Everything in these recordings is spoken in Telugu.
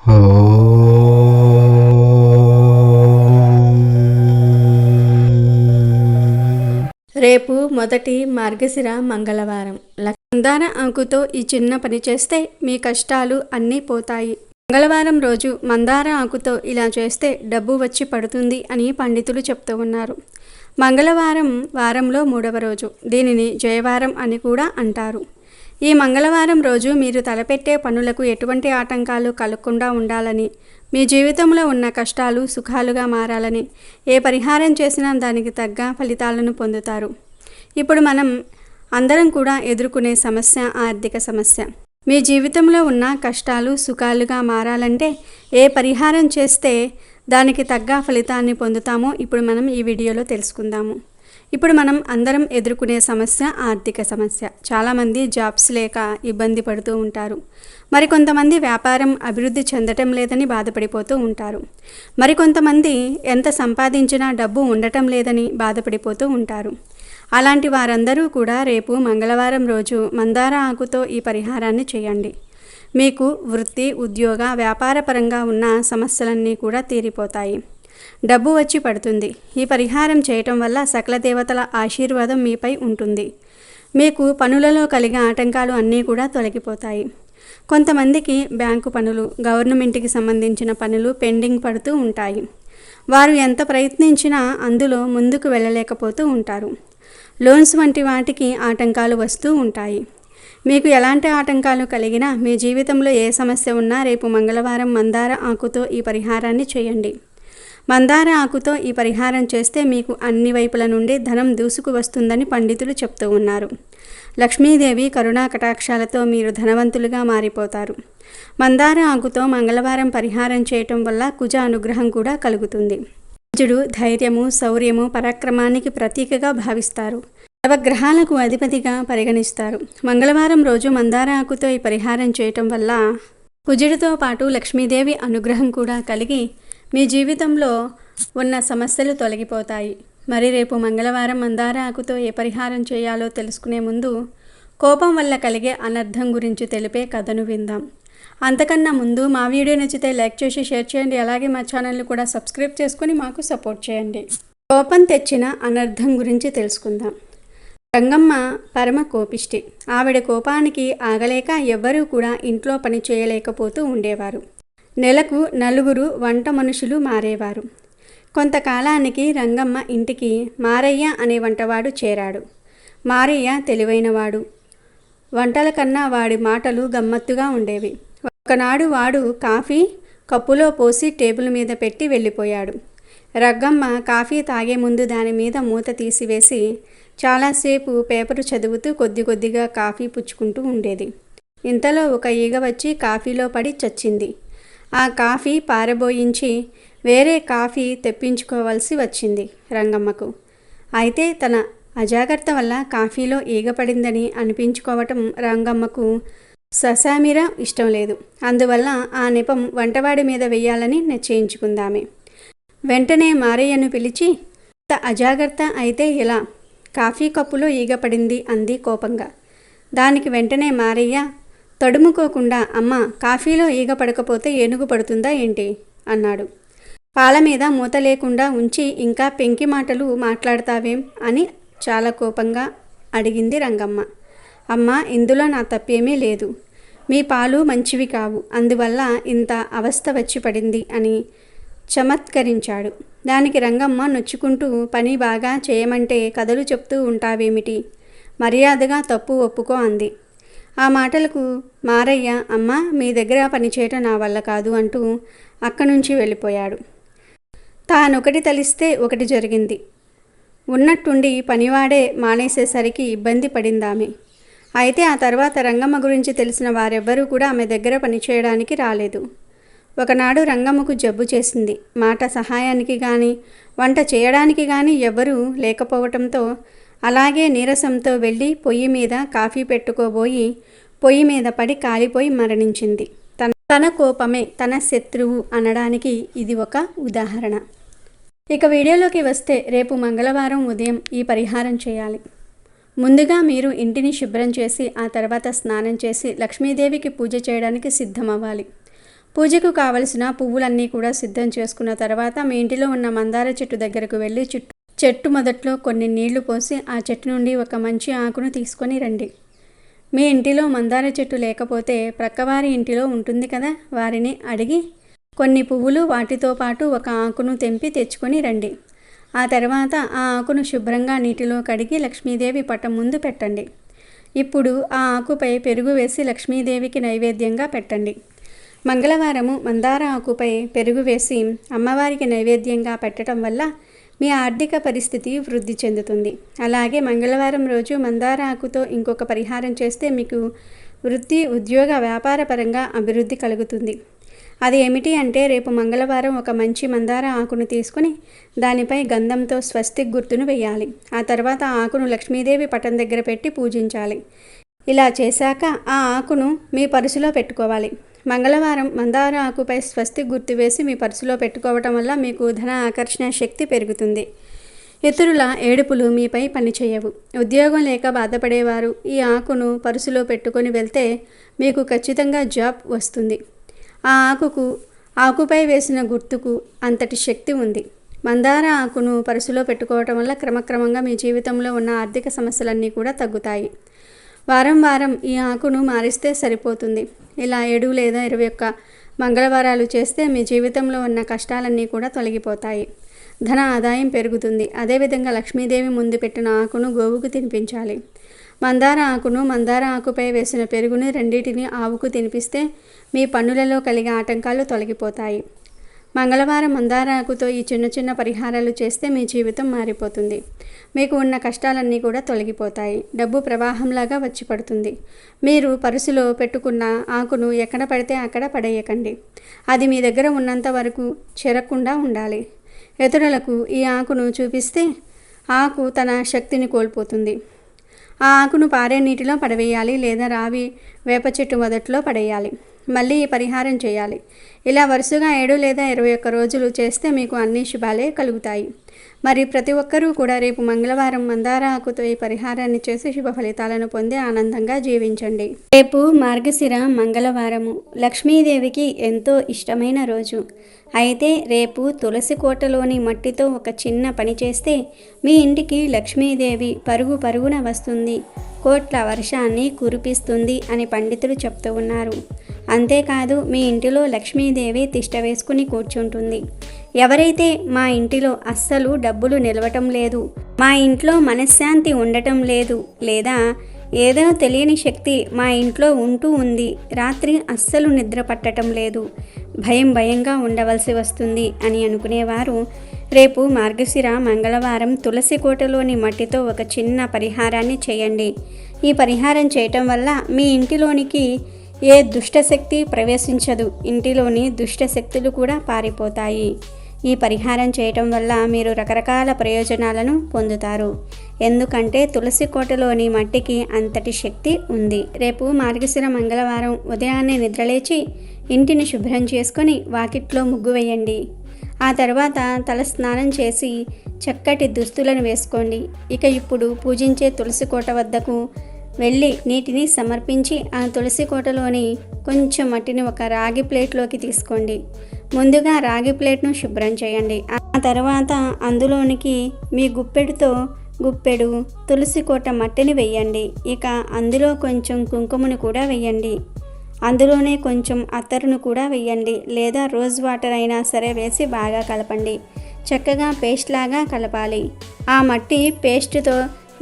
రేపు మొదటి మార్గశిర మంగళవారం. మందార ఆకుతో ఈ చిన్న పని చేస్తే మీ కష్టాలు అన్నీ పోతాయి. మంగళవారం రోజు మందార ఆకుతో ఇలా చేస్తే డబ్బు వచ్చి పడుతుంది అని పండితులు చెప్తూ ఉన్నారు. మంగళవారం వారంలో 3వ రోజు. దీనిని జయవారం అని కూడా అంటారు. ఈ మంగళవారం రోజు మీరు తలపెట్టే పనులకు ఎటువంటి ఆటంకాలు కలగకుండా ఉండాలని, మీ జీవితంలో ఉన్న కష్టాలు సుఖాలుగా మారాలని, ఏ పరిహారం చేసినా దానికి తగ్గ ఫలితాలను పొందుతారు. ఇప్పుడు మనం అందరం కూడా ఎదుర్కొనే సమస్య ఆర్థిక సమస్య. మీ జీవితంలో ఉన్న కష్టాలు సుఖాలుగా మారాలంటే ఏ పరిహారం చేస్తే దానికి తగ్గ ఫలితాన్ని పొందుతామో ఇప్పుడు మనం ఈ వీడియోలో తెలుసుకుందాము. ఇప్పుడు మనం అందరం ఎదుర్కొనే సమస్య ఆర్థిక సమస్య. చాలామంది జాబ్స్ లేక ఇబ్బంది పడుతూ ఉంటారు. మరికొంతమంది వ్యాపారం అభివృద్ధి చెందటం లేదని బాధపడిపోతూ ఉంటారు. మరికొంతమంది ఎంత సంపాదించినా డబ్బు ఉండటం లేదని బాధపడిపోతూ ఉంటారు. అలాంటి వారందరూ కూడా రేపు మంగళవారం రోజు మందార ఆకుతో ఈ పరిహారాన్ని చేయండి. మీకు వృత్తి, ఉద్యోగ, వ్యాపారపరంగా ఉన్న సమస్యలన్నీ కూడా తీరిపోతాయి. డబ్బు వచ్చి పడుతుంది. ఈ పరిహారం చేయటం వల్ల సకల దేవతల ఆశీర్వాదం మీపై ఉంటుంది. మీకు పనులలో కలిగే ఆటంకాలు అన్నీ కూడా తొలగిపోతాయి. కొంతమందికి బ్యాంకు పనులు, గవర్నమెంట్కి సంబంధించిన పనులు పెండింగ్ పడుతూ ఉంటాయి. వారు ఎంత ప్రయత్నించినా అందులో ముందుకు వెళ్ళలేకపోతూ ఉంటారు. లోన్స్ వంటి వాటికి ఆటంకాలు వస్తూ ఉంటాయి. మీకు ఎలాంటి ఆటంకాలు కలిగినా, మీ జీవితంలో ఏ సమస్య ఉన్నా రేపు మంగళవారం మందార ఆకుతో ఈ పరిహారాన్ని చేయండి. మందార ఆకుతో ఈ పరిహారం చేస్తే మీకు అన్ని వైపుల నుండి ధనం దూసుకు వస్తుందని పండితులు చెప్తూ ఉన్నారు. లక్ష్మీదేవి కరుణా కటాక్షాలతో మీరు ధనవంతులుగా మారిపోతారు. మందార ఆకుతో మంగళవారం పరిహారం చేయటం వల్ల కుజ అనుగ్రహం కూడా కలుగుతుంది. కుజుడు ధైర్యము, శౌర్యము, పరాక్రమానికి ప్రతీకగా భావిస్తారు. నవగ్రహాలకు అధిపతిగా పరిగణిస్తారు. మంగళవారం రోజు మందార ఆకుతో ఈ పరిహారం చేయటం వల్ల కుజుడితో పాటు లక్ష్మీదేవి అనుగ్రహం కూడా కలిగి మీ జీవితంలో ఉన్న సమస్యలు తొలగిపోతాయి. మరి రేపు మంగళవారం మందార ఆకుతో ఏ పరిహారం చేయాలో తెలుసుకునే ముందు కోపం వల్ల కలిగే అనర్థం గురించి తెలిపే కథను విందాం. అంతకన్నా ముందు మా వీడియో నచ్చితే లైక్ చేసి షేర్ చేయండి. అలాగే మా ఛానల్ని కూడా సబ్స్క్రైబ్ చేసుకొని మాకు సపోర్ట్ చేయండి. కోపం తెచ్చిన అనర్థం గురించి తెలుసుకుందాం. రంగమ్మ పరమ కోపిష్టి. ఆవిడ కోపానికి ఆగలేక ఎవ్వరూ కూడా ఇంట్లో పని చేయలేకపోతూ ఉండేవారు. నెలకు 4 వంట మనుషులు మారేవారు. కొంతకాలానికి రంగమ్మ ఇంటికి మారయ్య అనే వంటవాడు చేరాడు. మారయ్య తెలివైనవాడు. వంటల కన్నా వాడి మాటలు గమ్మత్తుగా ఉండేవి. ఒకనాడు వాడు కాఫీ కప్పులో పోసి టేబుల్ మీద పెట్టి వెళ్ళిపోయాడు. రంగమ్మ కాఫీ తాగే ముందు దాని మీద మూత తీసివేసి చాలాసేపు పేపరు చదువుతూ కొద్దిగా కాఫీ పుచ్చుకుంటూ ఉండేది. ఇంతలో ఒక ఈగ వచ్చి కాఫీలో పడి చచ్చింది. ఆ కాఫీ పారబోయించి వేరే కాఫీ తెప్పించుకోవాల్సి వచ్చింది రంగమ్మకు. అయితే తన అజాగ్రత్త వల్ల కాఫీలో ఈగ పడిందని అనిపించుకోవటం రంగమ్మకు ససామిరా ఇష్టం లేదు. అందువల్ల ఆ నెపం వంటవాడి మీద వెయ్యాలని నిశ్చయించుకుందామే. వెంటనే మారయ్యను పిలిచి, ఇంత అజాగ్రత్త అయితే ఎలా? కాఫీ కప్పులో ఈగ పడింది అంది కోపంగా. దానికి వెంటనే మారయ్య తడుముకోకుండా, అమ్మ, కాఫీలో ఈగ పడకపోతే ఏనుగు పడుతుందా ఏంటి అన్నాడు. పాల మీద మూత లేకుండా ఉంచి ఇంకా పెంకి మాటలు మాట్లాడతావేం అని చాలా కోపంగా అడిగింది రంగమ్మ. అమ్మ, ఇందులో నా తప్పేమీ లేదు. మీ పాలు మంచివి కావు, అందువల్ల ఇంత అవస్థ వచ్చి పడింది అని చమత్కరించాడు. దానికి రంగమ్మ నొచ్చుకుంటూ, పని బాగా చేయమంటే కథలు చెప్తూ ఉంటావేమిటి? మర్యాదగా తప్పు ఒప్పుకో అంది. ఆ మాటలకు మారయ్య, అమ్మ, మీ దగ్గర పనిచేయటం నా వల్ల కాదు అంటూ అక్కడి నుంచి వెళ్ళిపోయాడు. తానొకటి తలిస్తే ఒకటి జరిగింది. ఉన్నట్టుండి పనివాడే మానేసేసరికి ఇబ్బంది పడిందామె. అయితే ఆ తర్వాత రంగమ్మ గురించి తెలిసిన వారెవ్వరూ కూడా ఆమె దగ్గర పనిచేయడానికి రాలేదు. ఒకనాడు రంగమ్మకు జబ్బు చేసింది. మాట సహాయానికి కానీ వంట చేయడానికి కానీ ఎవ్వరూ లేకపోవటంతో అలాగే నీరసంతో వెళ్ళి పొయ్యి మీద కాఫీ పెట్టుకోబోయి పొయ్యి మీద పడి కాలిపోయి మరణించింది. తన కోపమే తన శత్రువు అనడానికి ఇది ఒక ఉదాహరణ. ఇక వీడియోలోకి వస్తే రేపు మంగళవారం ఉదయం ఈ పరిహారం చేయాలి. ముందుగా మీరు ఇంటిని శుభ్రం చేసి ఆ తర్వాత స్నానం చేసి లక్ష్మీదేవికి పూజ చేయడానికి సిద్ధమవ్వాలి. పూజకు కావలసిన పువ్వులన్నీ కూడా సిద్ధం చేసుకున్న తర్వాత మీ ఇంటిలో ఉన్న మందార చెట్టు దగ్గరకు వెళ్ళి చెట్టు మొదట్లో కొన్ని నీళ్లు పోసి ఆ చెట్టు నుండి ఒక మంచి ఆకును తీసుకొని రండి. మీ ఇంటిలో మందార చెట్టు లేకపోతే ప్రక్కవారి ఇంటిలో ఉంటుంది కదా, వారిని అడిగి కొన్ని పువ్వులు వాటితో పాటు ఒక ఆకును తెంపి తెచ్చుకొని రండి. ఆ తర్వాత ఆ ఆకును శుభ్రంగా నీటిలో కడిగి లక్ష్మీదేవి పటం ముందు పెట్టండి. ఇప్పుడు ఆ ఆకుపై పెరుగు వేసి లక్ష్మీదేవికి నైవేద్యంగా పెట్టండి. మంగళవారము మందార ఆకుపై పెరుగు వేసి అమ్మవారికి నైవేద్యంగా పెట్టడం వల్ల మీ ఆర్థిక పరిస్థితి వృద్ధి చెందుతుంది. అలాగే మంగళవారం రోజు మందార ఆకుతో ఇంకొక పరిహారం చేస్తే మీకు వృత్తి, ఉద్యోగ, వ్యాపార పరంగా అభివృద్ధి కలుగుతుంది. అది ఏమిటి అంటే రేపు మంగళవారం ఒక మంచి మందార ఆకును తీసుకుని దానిపై గంధంతో స్వస్తిక్ గుర్తును వేయాలి. ఆ తర్వాత ఆ ఆకును లక్ష్మీదేవి పటం దగ్గర పెట్టి పూజించాలి. ఇలా చేశాక ఆ ఆకును మీ పర్సులో పెట్టుకోవాలి. మంగళవారం మందార ఆకుపై స్వస్తిక్ గుర్తు వేసి మీ పర్సులో పెట్టుకోవటం వల్ల మీకు ధన ఆకర్షణ శక్తి పెరుగుతుంది. ఇతరుల ఏడుపులు మీపై పనిచేయవు. ఉద్యోగం లేక బాధపడేవారు ఈ ఆకును పర్సులో పెట్టుకొని వెళ్తే మీకు ఖచ్చితంగా జాబ్ వస్తుంది. ఆ ఆకుపై వేసిన గుర్తుకు అంతటి శక్తి ఉంది. మందార ఆకును పర్సులో పెట్టుకోవటం వల్ల క్రమక్రమంగా మీ జీవితంలో ఉన్న ఆర్థిక సమస్యలన్నీ కూడా తగ్గుతాయి. వారం వారం ఈ ఆకును మారిస్తే సరిపోతుంది. ఇలా 7 లేదా 21 మంగళవారాలు చేస్తే మీ జీవితంలో ఉన్న కష్టాలన్నీ కూడా తొలగిపోతాయి. ధన ఆదాయం పెరుగుతుంది. అదేవిధంగా లక్ష్మీదేవి ముందు పెట్టిన ఆకును గోవుకు తినిపించాలి. మందార ఆకును మందార ఆకుపై వేసిన పెరుగుని రెండింటిని ఆవుకు తినిపిస్తే మీ పన్నులలో కలిగే ఆటంకాలు తొలగిపోతాయి. మంగళవారం మందార ఆకుతో ఈ చిన్న చిన్న పరిహారాలు చేస్తే మీ జీవితం మారిపోతుంది. మీకు ఉన్న కష్టాలన్నీ కూడా తొలగిపోతాయి. డబ్బు ప్రవాహంలాగా వచ్చి పడుతుంది. మీరు పర్సులో పెట్టుకున్న ఆకును ఎక్కడ పడితే అక్కడ పడేయకండి. అది మీ దగ్గర ఉన్నంత వరకు చెరకుండా ఉండాలి. ఇతరులకు ఈ ఆకును చూపిస్తే ఆకు తన శక్తిని కోల్పోతుంది. ఆ ఆకును పారే నీటిలో పడవేయాలి లేదా రావి వేప చెట్టు మొదట్లో పడేయాలి. మళ్ళీ ఈ పరిహారం చేయాలి. ఇలా వరుసగా 7 లేదా 21 రోజులు చేస్తే మీకు అన్ని శుభాలే కలుగుతాయి. మరి ప్రతి ఒక్కరూ కూడా రేపు మంగళవారం మందార ఆకుతో ఈ పరిహారాన్ని చేసి శుభ ఫలితాలను పొంది ఆనందంగా జీవించండి. రేపు మార్గశిర మంగళవారము, లక్ష్మీదేవికి ఎంతో ఇష్టమైన రోజు. అయితే రేపు తులసి కోటలోని మట్టితో ఒక చిన్న పని చేస్తే మీ ఇంటికి లక్ష్మీదేవి పరుగు పరుగున వస్తుంది, కోట్ల వర్షాన్ని కురిపిస్తుంది అని పండితులు చెప్తూ ఉన్నారు. అంతేకాదు మీ ఇంటిలో లక్ష్మీదేవి తిష్ట వేసుకుని కూర్చుంటుంది. ఎవరైతే మా ఇంటిలో అస్సలు డబ్బులు నిలవటం లేదు, మా ఇంట్లో మనశ్శాంతి ఉండటం లేదు, లేదా ఏదో తెలియని శక్తి మా ఇంట్లో ఉంటూ ఉంది, రాత్రి అస్సలు నిద్ర పట్టడం లేదు, భయంగా ఉండవలసి వస్తుంది అని అనుకునేవారు రేపు మార్గశిర మంగళవారం తులసి కోటలోని మట్టితో ఒక చిన్న పరిహారాన్ని చేయండి. ఈ పరిహారం చేయటం వల్ల మీ ఇంటిలోనికి ఏ దుష్టశక్తి ప్రవేశించదు. ఇంటిలోని దుష్టశక్తులు కూడా పారిపోతాయి. ఈ పరిహారం చేయటం వల్ల మీరు రకరకాల ప్రయోజనాలను పొందుతారు. ఎందుకంటే తులసి కోటలోని మట్టికి అంతటి శక్తి ఉంది. రేపు మార్గశిర మంగళవారం ఉదయాన్నే నిద్రలేచి ఇంటిని శుభ్రం చేసుకొని వాకిట్లో ముగ్గు వేయండి. ఆ తర్వాత తల స్నానం చేసి చక్కటి దుస్తులను వేసుకోండి. ఇప్పుడు పూజించే తులసి కోట వద్దకు వెళ్ళి నీటిని సమర్పించి ఆ తులసి కోటలోని కొంచెం మట్టిని ఒక రాగి ప్లేట్లోకి తీసుకోండి. ముందుగా రాగి ప్లేట్ను శుభ్రం చేయండి. ఆ తర్వాత అందులోనికి మీ గుప్పెడు తులసి కోట మట్టిని వేయండి. అందులో కొంచెం కుంకుమను కూడా వేయండి. అందులోనే కొంచెం అత్తరును కూడా వేయండి, లేదా రోజ్ వాటర్ అయినా సరే వేసి బాగా కలపండి. చక్కగా పేస్ట్ లాగా కలపాలి. ఆ మట్టి పేస్ట్తో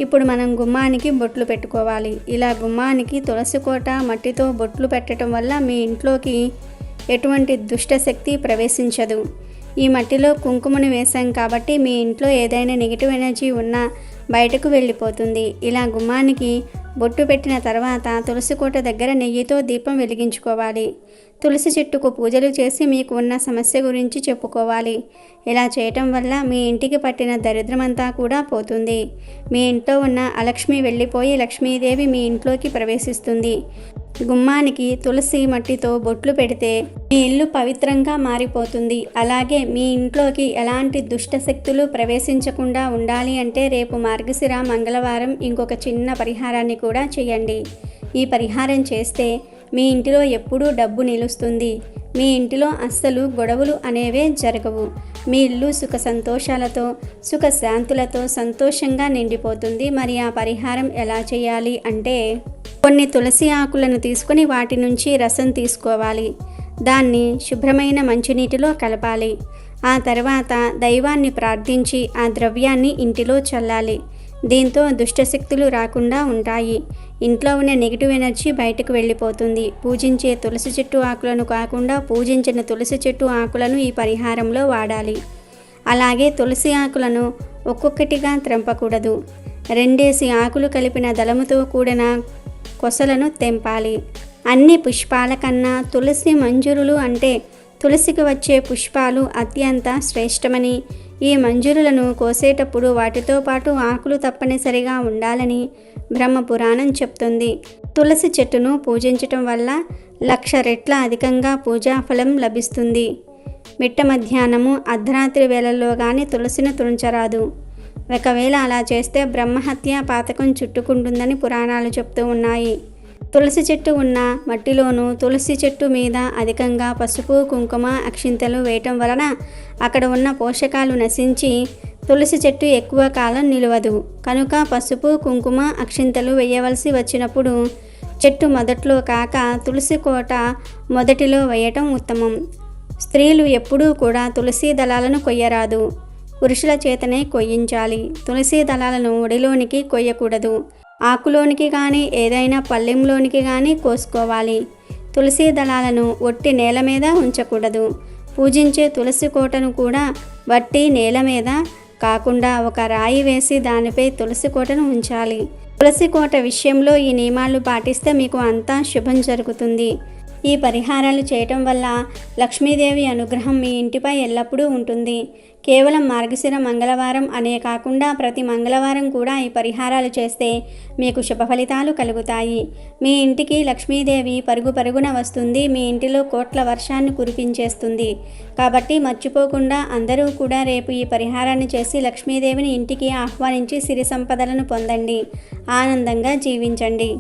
ఇప్పుడు మనం గుమ్మానికి బొట్లు పెట్టుకోవాలి. ఇలా గుమ్మానికి తులసి కోట మట్టితో బొట్లు పెట్టడం వల్ల మీ ఇంట్లోకి ఎటువంటి దుష్టశక్తి ప్రవేశించదు. ఈ మట్టిలో కుంకుమను వేసాం కాబట్టి మీ ఇంట్లో ఏదైనా నెగిటివ్ ఎనర్జీ ఉన్నా బయటకు వెళ్ళిపోతుంది. ఇలా గుమ్మానికి బొట్టు పెట్టిన తర్వాత తులసి కోట దగ్గర నెయ్యితో దీపం వెలిగించుకోవాలి. తులసి చెట్టుకు పూజలు చేసి మీకు ఉన్న సమస్య గురించి చెప్పుకోవాలి. ఇలా చేయటం వల్ల మీ ఇంటికి పట్టిన దరిద్రమంతా కూడా పోతుంది. మీ ఇంట్లో ఉన్న అలక్ష్మి వెళ్ళిపోయి లక్ష్మీదేవి మీ ఇంట్లోకి ప్రవేశిస్తుంది. గుమ్మానికి తులసి మట్టితో బొట్లు పెడితే మీ ఇల్లు పవిత్రంగా మారిపోతుంది. అలాగే మీ ఇంట్లోకి ఎలాంటి దుష్టశక్తులు ప్రవేశించకుండా ఉండాలి అంటే రేపు మార్గశిర మంగళవారం ఇంకొక చిన్న పరిహారాన్ని కూడా చేయండి. ఈ పరిహారం చేస్తే మీ ఇంటిలో ఎప్పుడూ డబ్బు నిలుస్తుంది. మీ ఇంటిలో అస్సలు గొడవలు అనేవే జరగవు. మీ ఇల్లు సుఖ సంతోషాలతో, సుఖశాంతులతో సంతోషంగా నిండిపోతుంది. మరి ఆ పరిహారం ఎలా చేయాలి అంటే, కొన్ని తులసి ఆకులను తీసుకొని వాటి నుంచి రసం తీసుకోవాలి. దాన్ని శుభ్రమైన మంచినీటిలో కలపాలి. ఆ తర్వాత దైవాన్ని ప్రార్థించి ఆ ద్రవ్యాన్ని ఇంటిలో చల్లాలి. దీంతో దుష్టశక్తులు రాకుండా ఉంటాయి. ఇంట్లో ఉన్న నెగిటివ్ ఎనర్జీ బయటకు వెళ్ళిపోతుంది. పూజించే తులసి చెట్టు ఆకులను కాకుండా పూజించిన తులసి చెట్టు ఆకులను ఈ పరిహారంలో వాడాలి. అలాగే తులసి ఆకులను ఒక్కొక్కటిగా త్రెంపకూడదు. 2 ఆకులు కలిపిన దళముతో కూడిన కొసలను తెంపాలి. అన్ని పుష్పాల కన్నా తులసి మంజురులు అంటే తులసికి వచ్చే పుష్పాలు అత్యంత శ్రేష్టమని, ఈ మంజురులను కోసేటప్పుడు వాటితో పాటు ఆకులు తప్పనిసరిగా ఉండాలని బ్రహ్మ పురాణం చెప్తుంది. తులసి చెట్టును పూజించటం వల్ల 1,00,000 రెట్ల అధికంగా పూజాఫలం లభిస్తుంది. మిట్ట మధ్యాహ్నము అర్ధరాత్రి వేళల్లో కానీ తులసిని తుంచరాదు. ఒకవేళ అలా చేస్తే బ్రహ్మహత్య పాతకం చుట్టుకుంటుందని పురాణాలు చెప్తూ ఉన్నాయి. తులసి చెట్టు ఉన్న మట్టిలోనూ తులసి చెట్టు మీద అధికంగా పసుపు, కుంకుమ, అక్షింతలు వేయటం వలన అక్కడ ఉన్న పోషకాలు నశించి తులసి చెట్టు ఎక్కువ కాలం నిలవదు. కనుక పసుపు, కుంకుమ, అక్షింతలు వేయవలసి వచ్చినప్పుడు చెట్టు మొదట్లో కాక తులసి కోట మొదటిలో వేయటం ఉత్తమం. స్త్రీలు ఎప్పుడూ కూడా తులసి దళాలను కొయ్యరాదు. పురుషుల చేతనే కొయ్యించాలి. తులసి దళాలను ఒడిలోనికి కొయ్యకూడదు. ఆకులోనికి కానీ ఏదైనా పళ్ళెంలోనికి కానీ కోసుకోవాలి. తులసి దళాలను ఒట్టి నేల మీద ఉంచకూడదు. పూజించే తులసి కోటను కూడా వట్టి నేల మీద కాకుండా ఒక రాయి వేసి దానిపై తులసి కోటను ఉంచాలి. తులసి కోట విషయంలో ఈ నియమాలు పాటిస్తే మీకు అంతా శుభం జరుగుతుంది. ఈ పరిహారాలు చేయటం వల్ల లక్ష్మీదేవి అనుగ్రహం మీ ఇంటిపై ఎల్లప్పుడూ ఉంటుంది. కేవలం మార్గశిర మంగళవారం అనే కాకుండా ప్రతి మంగళవారం కూడా ఈ పరిహారాలు చేస్తే మీకు శుభ ఫలితాలు కలుగుతాయి. మీ ఇంటికి లక్ష్మీదేవి పరుగు పరుగున వస్తుంది. మీ ఇంటిలో కోట్ల వర్షాన్ని కురిపించేస్తుంది. కాబట్టి మర్చిపోకుండా అందరూ కూడా రేపు ఈ పరిహారాన్ని చేసి లక్ష్మీదేవిని ఇంటికి ఆహ్వానించి సిరి సంపదలను పొందండి. ఆనందంగా జీవించండి.